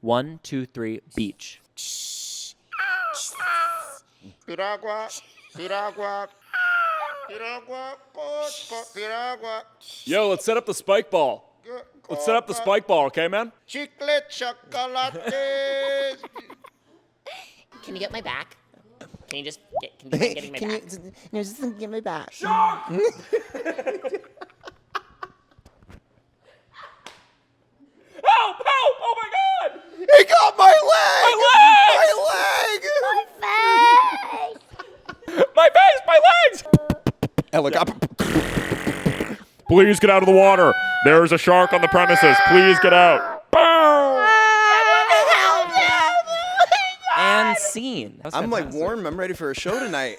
1, 2, 3, beach. Piragua, piragua, piragua, piragua. Yo, let's set up the spike ball. Let's set up the spike ball, okay, man? Chicle chocolate. Can you get my back? Can you just get? Can you mind getting my back? Just give me back. Shark! Help! Help! Oh my God! He got my leg! My My leg! My face! My legs! Helicopter. Please get out of the water. There is a shark on the premises. Please get out. Bow! And scene. I'm like warm. I'm ready for a show tonight.